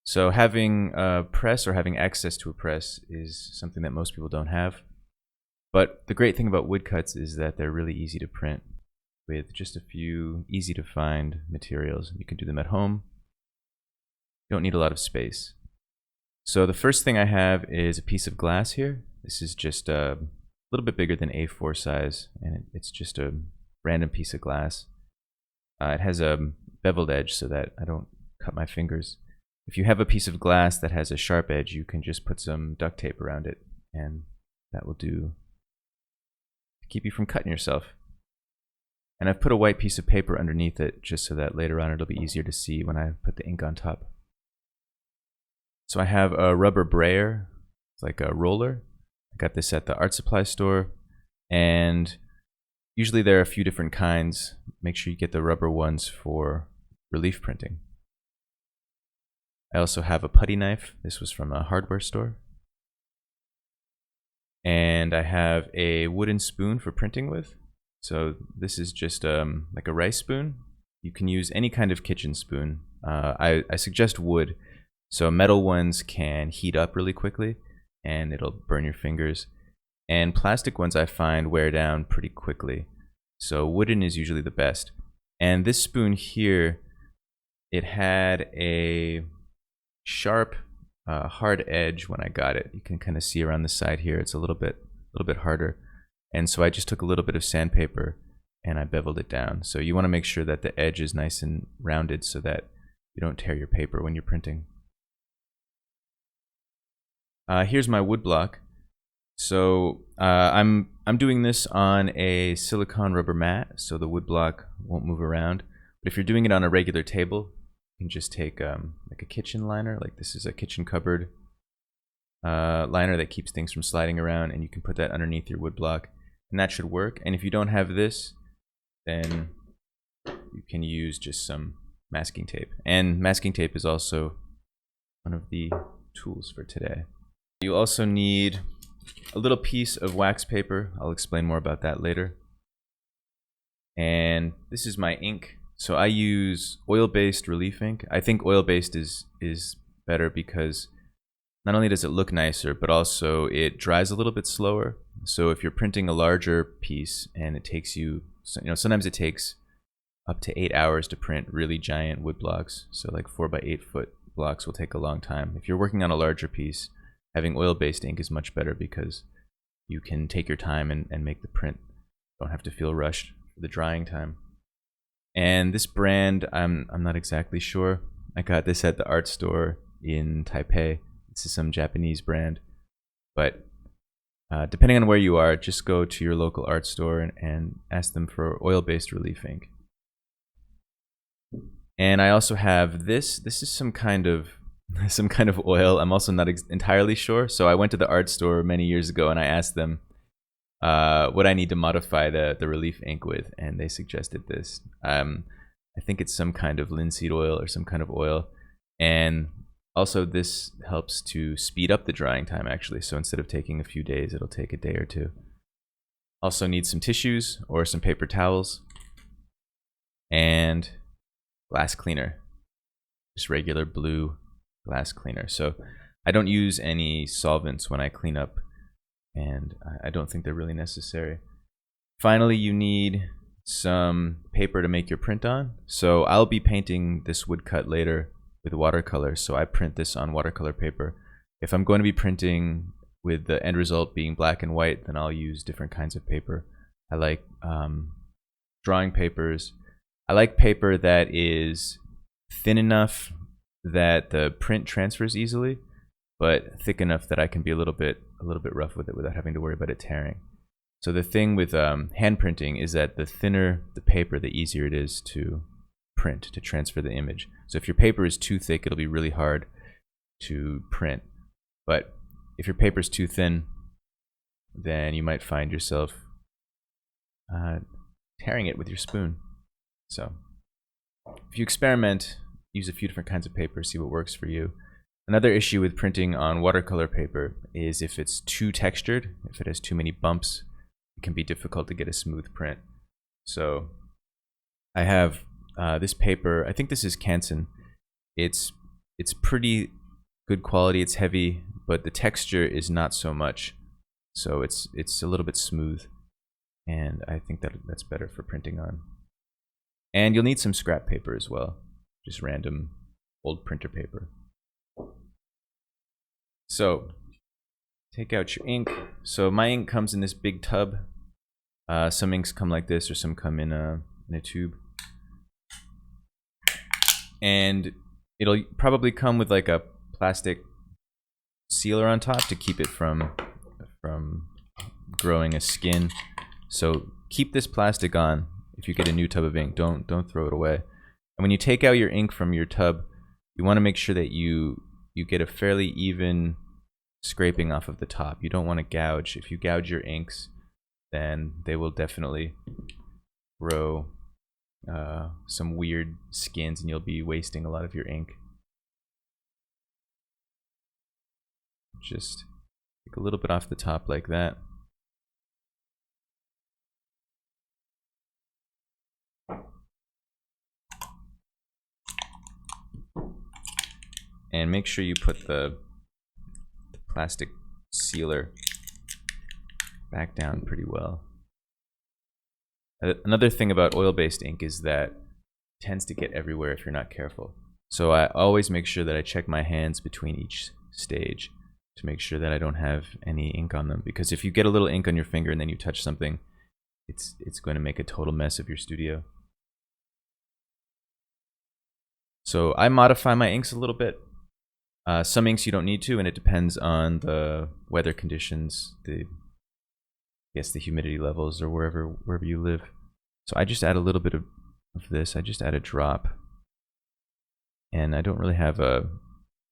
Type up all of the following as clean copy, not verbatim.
So having a press or having access to a press is something that most people don't have. But the great thing about woodcuts is that they're really easy to print with just a few easy to find materials. You can do them at home. You don't need a lot of space. So the first thing I have is a piece of glass here. This is just a little bit bigger than A4 size, and it's just a random piece of glass. It has a beveled edge so that I don't cut my fingers. If you have a piece of glass that has a sharp edge, you can just put some duct tape around it, and that will do to keep you from cutting yourself. And I've put a white piece of paper underneath it just so that later on it'll be easier to see when I put the ink on top. So I have a rubber brayer. It's like a roller. I got this at the art supply store, and usually there are a few different kinds. Make sure you get the rubber ones for relief printing. I also have a putty knife. This was from a hardware store. And I have a wooden spoon for printing with. So this is just like a rice spoon. You can use any kind of kitchen spoon. I suggest wood. So metal ones can heat up really quickly and it'll burn your fingers. And plastic ones I find wear down pretty quickly. So wooden is usually the best. And this spoon here, it had a sharp, hard edge when I got it. You can kind of see around the side here, it's a little bit harder. And so I just took a little bit of sandpaper and I beveled it down. So you want to make sure that the edge is nice and rounded so that you don't tear your paper when you're printing. Here's my wood block. So I'm doing this on a silicone rubber mat, so the wood block won't move around. But if you're doing it on a regular table, you can just take like a kitchen liner. Like this is a kitchen cupboard liner that keeps things from sliding around, and you can put that underneath your wood block, and that should work. And if you don't have this, then you can use just some masking tape. And masking tape is also one of the tools for today. You also need a little piece of wax paper. I'll explain more about that later. And this is my ink. So I use oil-based relief ink. I think oil-based is better because not only does it look nicer, but also it dries a little bit slower. So if you're printing a larger piece and it takes you, sometimes it takes up to 8 hours to print really giant wood blocks. So like 4 by 8 foot blocks will take a long time. If you're working on a larger piece, having oil-based ink is much better because you can take your time and make the print. Don't have to feel rushed for the drying time. And this brand, I'm not exactly sure. I got this at the art store in Taipei. This is some Japanese brand. But depending on where you are, just go to your local art store and ask them for oil-based relief ink. And I also have this. This is some kind of oil. I'm also not entirely sure. So I went to the art store many years ago and I asked them what I need to modify the relief ink with, and they suggested this. I think it's some kind of linseed oil or some kind of oil. And also this helps to speed up the drying time actually. So instead of taking a few days, it'll take a day or two. Also need some tissues or some paper towels and glass cleaner. Just regular blue glass cleaner. So I don't use any solvents when I clean up, and I don't think they're really necessary. Finally, you need some paper to make your print on. So I'll be painting this woodcut later with watercolor, so I print this on watercolor paper. If I'm going to be printing with the end result being black and white, then I'll use different kinds of paper. I like drawing papers. I like paper that is thin enough that the print transfers easily, but thick enough that I can be a little bit rough with it without having to worry about it tearing. So the thing with hand printing is that the thinner the paper, the easier it is to print, to transfer the image. So if your paper is too thick, it'll be really hard to print. But if your paper is too thin, then you might find yourself tearing it with your spoon. So if you experiment, use a few different kinds of paper, see what works for you. Another issue with printing on watercolor paper is if it's too textured, if it has too many bumps, it can be difficult to get a smooth print. So I have this paper, I think this is Canson. It's pretty good quality. It's heavy, but the texture is not so much. So it's a little bit smooth, and I think that's better for printing on. And you'll need some scrap paper as well, just random old printer paper. So take out your ink. So my ink comes in this big tub. Some inks come like this, or some come in a tube. And it'll probably come with like a plastic sealer on top to keep it from growing a skin. So keep this plastic on if you get a new tub of ink. Don't throw it away. And when you take out your ink from your tub, you want to make sure that you get a fairly even scraping off of the top. You don't want to gouge. If you gouge your inks, then they will definitely grow some weird skins, and you'll be wasting a lot of your ink. Just take a little bit off the top like that. And make sure you put the plastic sealer back down pretty well. Another thing about oil-based ink is that it tends to get everywhere if you're not careful. So I always make sure that I check my hands between each stage to make sure that I don't have any ink on them. Because if you get a little ink on your finger and then you touch something, it's going to make a total mess of your studio. So I modify my inks a little bit. Some inks you don't need to, and it depends on the weather conditions, the humidity levels, or wherever you live. So I just add a little bit of this. I just add a drop, and I don't really have a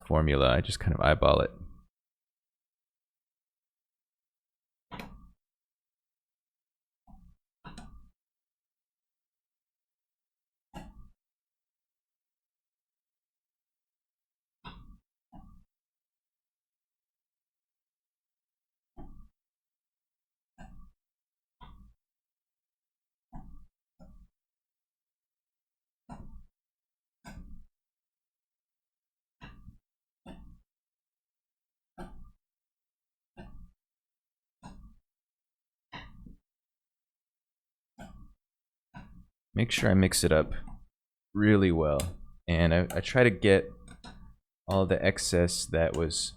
formula. I just kind of eyeball it. Make sure I mix it up really well, and I try to get all the excess that was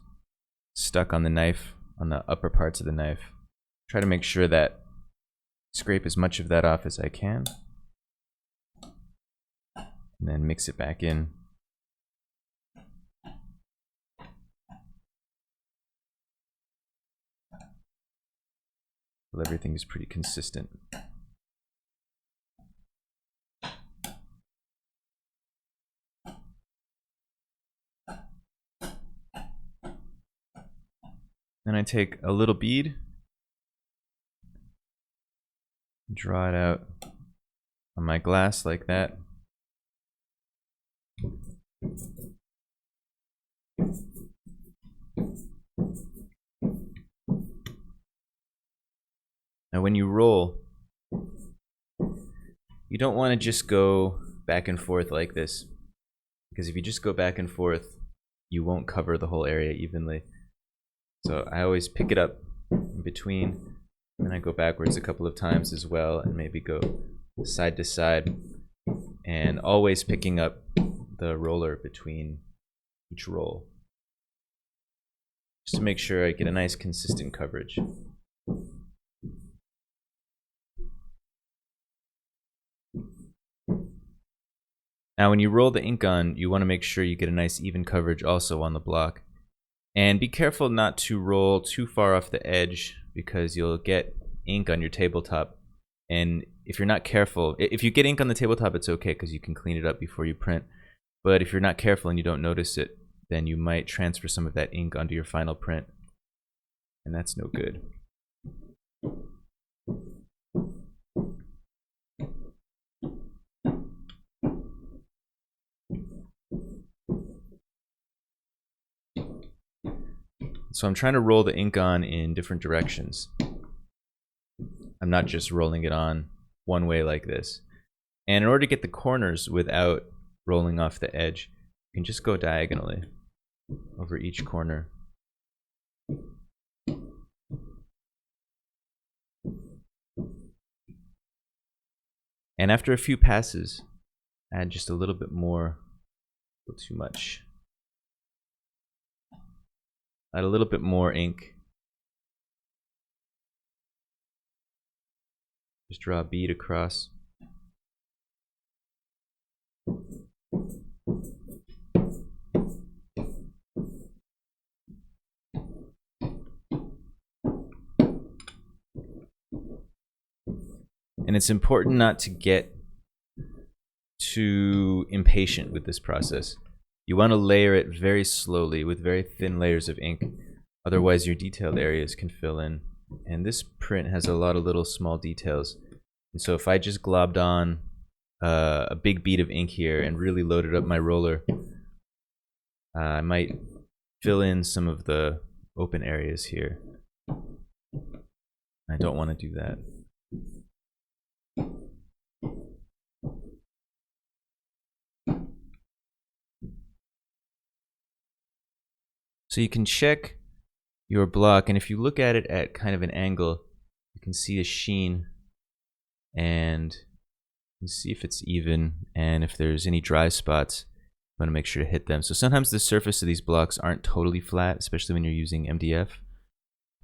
stuck on the knife, on the upper parts of the knife. Try to make sure that scrape as much of that off as I can, and then mix it back in. Well, everything is pretty consistent. Then I take a little bead, draw it out on my glass like that. Now when you roll, you don't want to just go back and forth like this, because if you just go back and forth, you won't cover the whole area evenly. So I always pick it up in between, and I go backwards a couple of times as well, and maybe go side to side, and always picking up the roller between each roll, just to make sure I get a nice consistent coverage. Now when you roll the ink on, you want to make sure you get a nice even coverage also on the block. And be careful not to roll too far off the edge, because you'll get ink on your tabletop. And if you're not careful, if you get ink on the tabletop, it's okay because you can clean it up before you print. But if you're not careful and you don't notice it, then you might transfer some of that ink onto your final print. And that's no good. So I'm trying to roll the ink on in different directions. I'm not just rolling it on one way like this. And in order to get the corners without rolling off the edge, you can just go diagonally. over each corner. And after a few passes, add just a little bit more, not too much. Add a little bit more ink. Just draw a bead across. And it's important not to get too impatient with this process. You want to layer it very slowly with very thin layers of ink. Otherwise your detailed areas can fill in. And this print has a lot of little small details. And so if I just globbed on a big bead of ink here and really loaded up my roller, I might fill in some of the open areas here. I don't want to do that. So you can check your block, and if you look at it at kind of an angle, you can see a sheen, and you can see if it's even, and if there's any dry spots, you want to make sure to hit them. So sometimes the surface of these blocks aren't totally flat, especially when you're using MDF.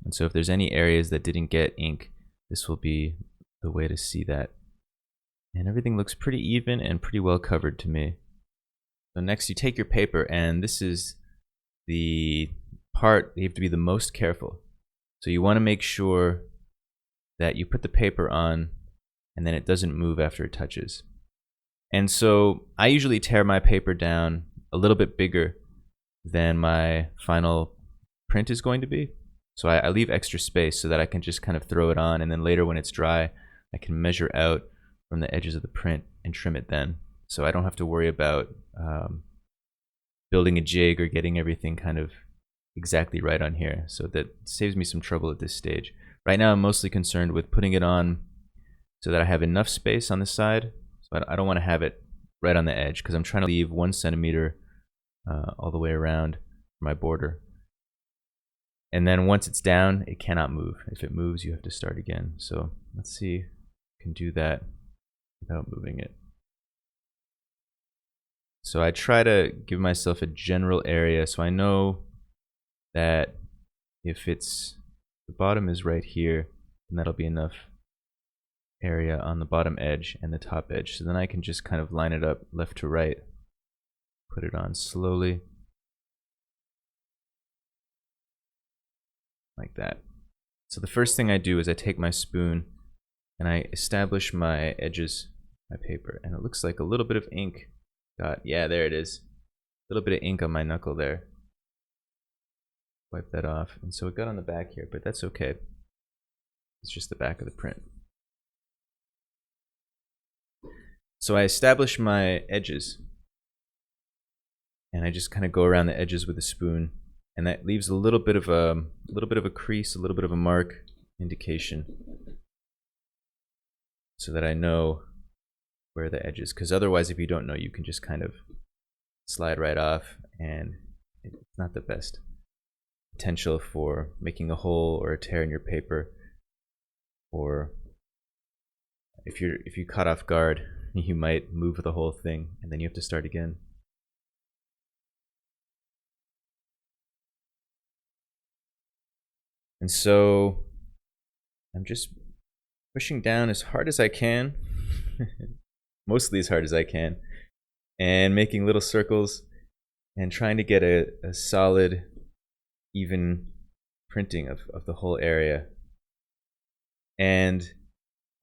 And so if there's any areas that didn't get ink, this will be the way to see that. And everything looks pretty even and pretty well covered to me. So next you take your paper, and this is the part you have to be the most careful. So you want to make sure that you put the paper on and then it doesn't move after it touches. And so I usually tear my paper down a little bit bigger than my final print is going to be. So I leave extra space so that I can just kind of throw it on, and then later when it's dry I can measure out from the edges of the print and trim it then. So I don't have to worry about building a jig or getting everything kind of exactly right on here. So that saves me some trouble at this stage. Right now I'm mostly concerned with putting it on so that I have enough space on the side. So I don't want to have it right on the edge because I'm trying to leave 1 centimeter all the way around my border. And then once it's down, it cannot move. If it moves, you have to start again. So let's see if I can do that without moving it. So I try to give myself a general area, so I know that if it's, the bottom is right here, then that'll be enough area on the bottom edge and the top edge. So then I can just kind of line it up left to right, put it on slowly, like that. So the first thing I do is I take my spoon and I establish my edges, my paper, and it looks like a little bit of ink yeah, there it is. A little bit of ink on my knuckle there. Wipe that off. And so it got on the back here, but that's okay. It's just the back of the print. So I establish my edges, and I just kind of go around the edges with a spoon, and that leaves a little bit of a crease, a little bit of a mark indication, so that I know where the edge is, because otherwise if you don't know, you can just kind of slide right off, and it's not the best potential for making a hole or a tear in your paper, or if you caught off guard, you might move the whole thing and then you have to start again. And so I'm just pushing down as hard as I can mostly as hard as I can, and making little circles and trying to get a solid, even printing of the whole area. And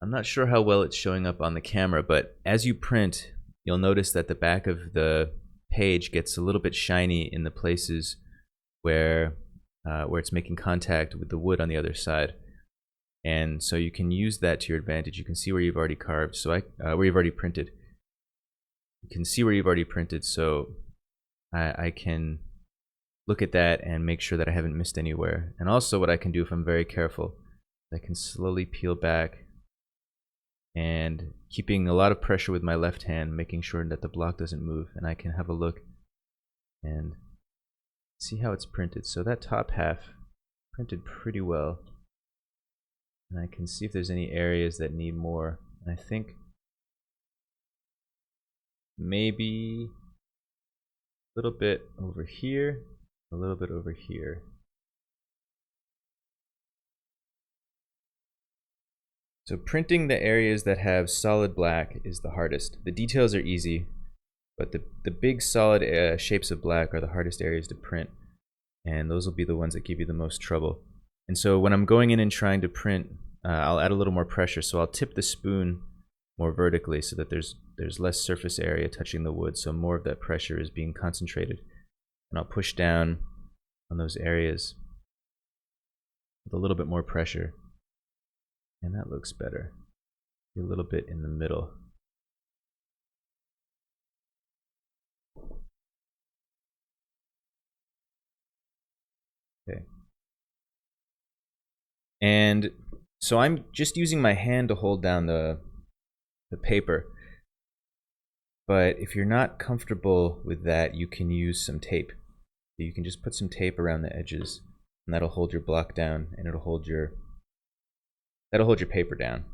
I'm not sure how well it's showing up on the camera, but as you print, you'll notice that the back of the page gets a little bit shiny in the places where it's making contact with the wood on the other side. And so you can use that to your advantage. You can see where you've already carved, so where you've already printed. You can see where you've already printed, so I can look at that and make sure that I haven't missed anywhere. And also what I can do if I'm very careful, I can slowly peel back and keeping a lot of pressure with my left hand, making sure that the block doesn't move, and I can have a look and see how it's printed. So that top half printed pretty well. And I can see if there's any areas that need more. And I think maybe a little bit over here, a little bit over here. So printing the areas that have solid black is the hardest. The details are easy, but the big solid shapes of black are the hardest areas to print, and those will be the ones that give you the most trouble. And so when I'm going in and trying to print, I'll add a little more pressure. So I'll tip the spoon more vertically so that there's less surface area touching the wood, so more of that pressure is being concentrated. And I'll push down on those areas with a little bit more pressure. And that looks better. A little bit in the middle. Okay. And so I'm just using my hand to hold down the paper. But if you're not comfortable with that, you can use some tape. You can just put some tape around the edges, and that'll hold your block down, and it'll hold your paper down.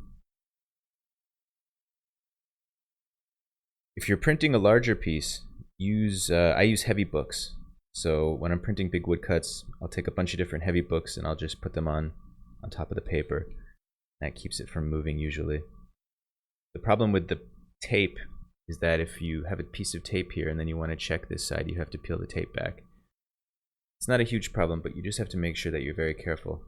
If you're printing a larger piece, I use heavy books. So when I'm printing big woodcuts, I'll take a bunch of different heavy books and I'll just put them on top of the paper. That keeps it from moving usually. The problem with the tape is that if you have a piece of tape here and then you want to check this side, you have to peel the tape back. It's not a huge problem, but you just have to make sure that you're very careful.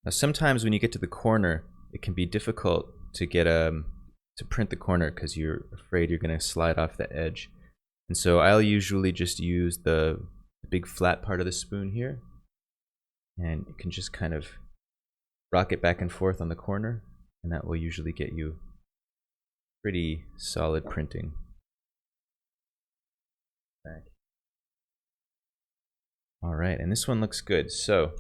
Now, sometimes when you get to the corner, it can be difficult to get to print the corner because you're afraid you're going to slide off the edge. And so I'll usually just use the big flat part of the spoon here, and you can just kind of rock it back and forth on the corner, and that will usually get you pretty solid printing. Back. All right, and this one looks good. So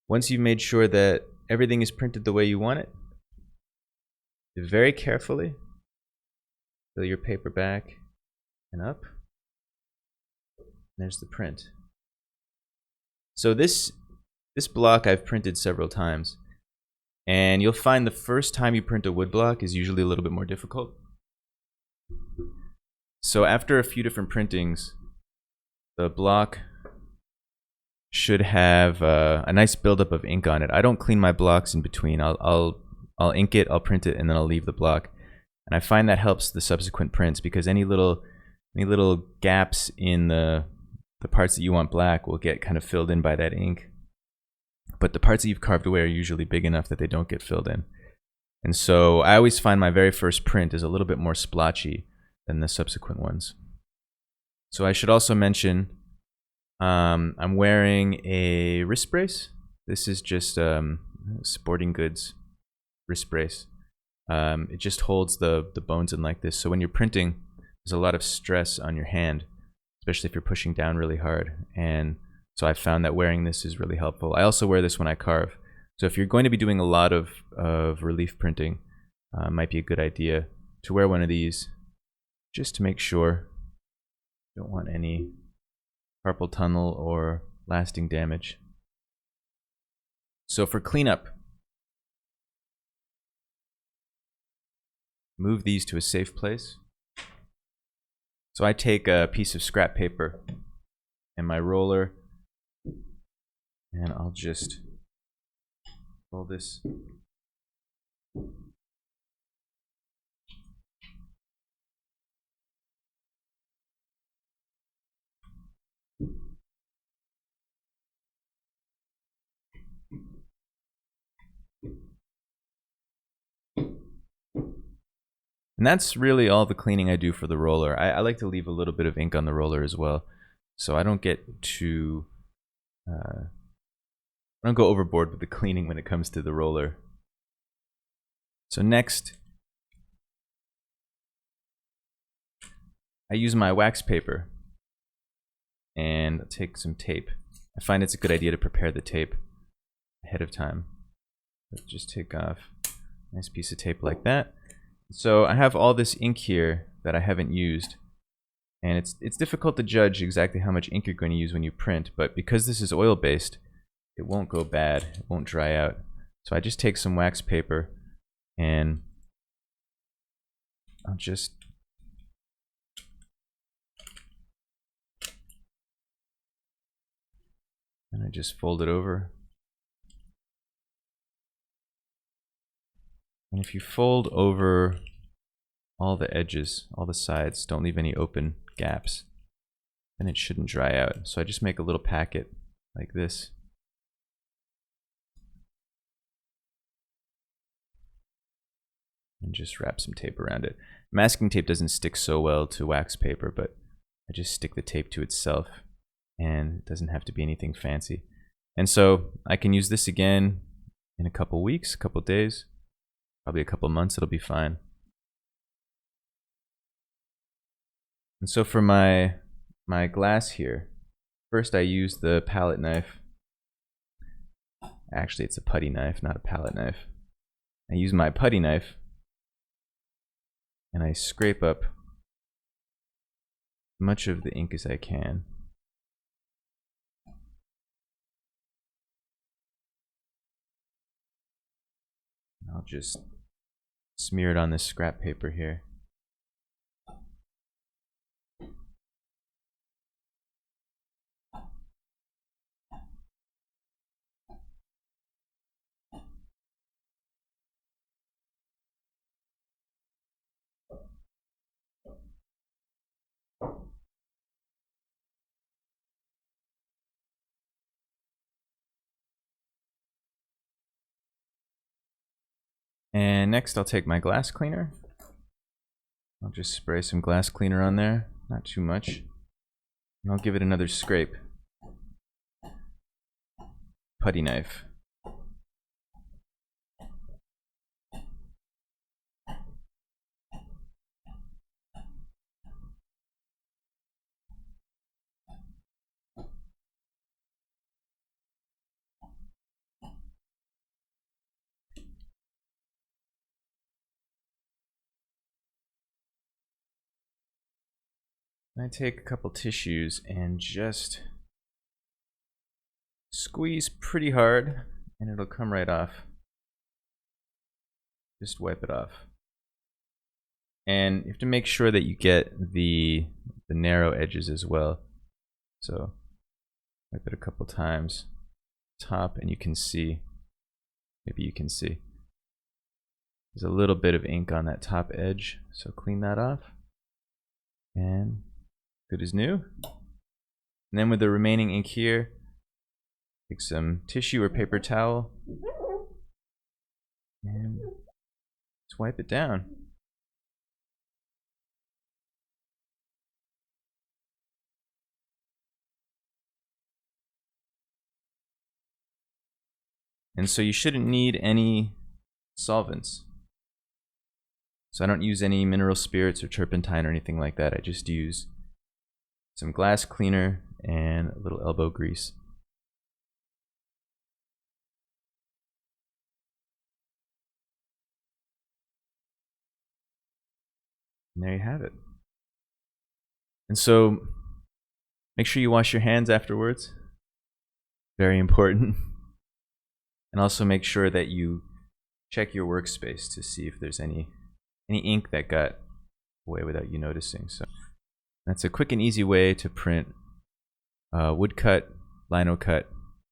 once you've made sure that everything is printed the way you want it, very carefully fill your paper back and up. And there's the print. So this block I've printed several times, and you'll find the first time you print a wood block is usually a little bit more difficult. So after a few different printings, the block should have a nice buildup of ink on it. I don't clean my blocks in between. I'll ink it, I'll print it, and then I'll leave the block. And I find that helps the subsequent prints because any little gaps in the parts that you want black will get kind of filled in by that ink. But the parts that you've carved away are usually big enough that they don't get filled in. And so I always find my very first print is a little bit more splotchy than the subsequent ones. So I should also mention I'm wearing a wrist brace. This is just sporting goods wrist brace. It just holds the bones in like this. So when you're printing, there's a lot of stress on your hand, especially if you're pushing down really hard. And so I found that wearing this is really helpful. I also wear this when I carve. So if you're going to be doing a lot of relief printing, it might be a good idea to wear one of these just to make sure you don't want any carpal tunnel or lasting damage. So for cleanup, move these to a safe place. So I take a piece of scrap paper and my roller, and I'll just roll this. And that's really all the cleaning I do for the roller. I like to leave a little bit of ink on the roller as well, so I don't get too I don't go overboard with the cleaning when it comes to the roller. So next, I use my wax paper and take some tape. I find it's a good idea to prepare the tape ahead of time. Let's just take off a nice piece of tape like that. So I have all this ink here that I haven't used, and it's difficult to judge exactly how much ink you're going to use when you print, but because this is oil based, it won't go bad, it won't dry out. So I just take some wax paper and I'll just fold it over. And if you fold over all the edges, all the sides, don't leave any open gaps, then it shouldn't dry out. So I just make a little packet like this. And just wrap some tape around it. Masking tape doesn't stick so well to wax paper, but I just stick the tape to itself, and it doesn't have to be anything fancy. And so I can use this again in a couple weeks, a couple days, probably a couple months, it'll be fine. And so for my glass here, first I use the palette knife. Actually, it's a putty knife, not a palette knife. I use my putty knife and I scrape up much of the ink as I can. I'll just smear it on this scrap paper here. And next I'll take my glass cleaner. I'll just spray some glass cleaner on there, not too much. And I'll give it another scrape. Putty knife. I take a couple tissues and just squeeze pretty hard and it'll come right off. Just wipe it off. And you have to make sure that you get the narrow edges as well. So wipe it a couple times. Top, and you can see, maybe you can see, there's a little bit of ink on that top edge, so clean that off. And good as new. And then with the remaining ink here, take some tissue or paper towel and just wipe it down. And so you shouldn't need any solvents. So I don't use any mineral spirits or turpentine or anything like that. I just use some glass cleaner and a little elbow grease. And there you have it. And so make sure you wash your hands afterwards. Very important. And also make sure that you check your workspace to see if there's any ink that got away without you noticing. So that's a quick and easy way to print woodcut, linocut,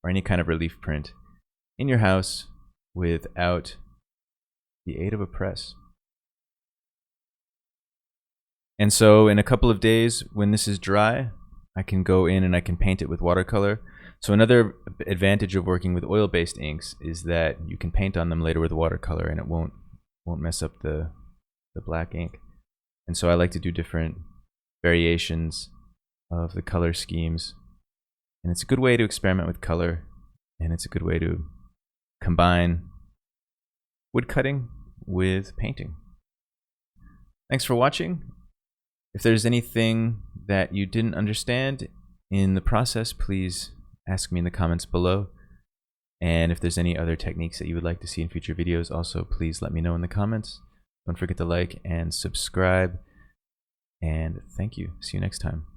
or any kind of relief print in your house without the aid of a press. And so in a couple of days, when this is dry, I can go in and I can paint it with watercolor. So another advantage of working with oil-based inks is that you can paint on them later with watercolor and it won't mess up the black ink. And so I like to do different variations of the color schemes. And it's a good way to experiment with color, and it's a good way to combine woodcutting with painting. Thanks for watching. If there's anything that you didn't understand in the process, please ask me in the comments below. And if there's any other techniques that you would like to see in future videos, also please let me know in the comments. Don't forget to like and subscribe. And thank you. See you next time.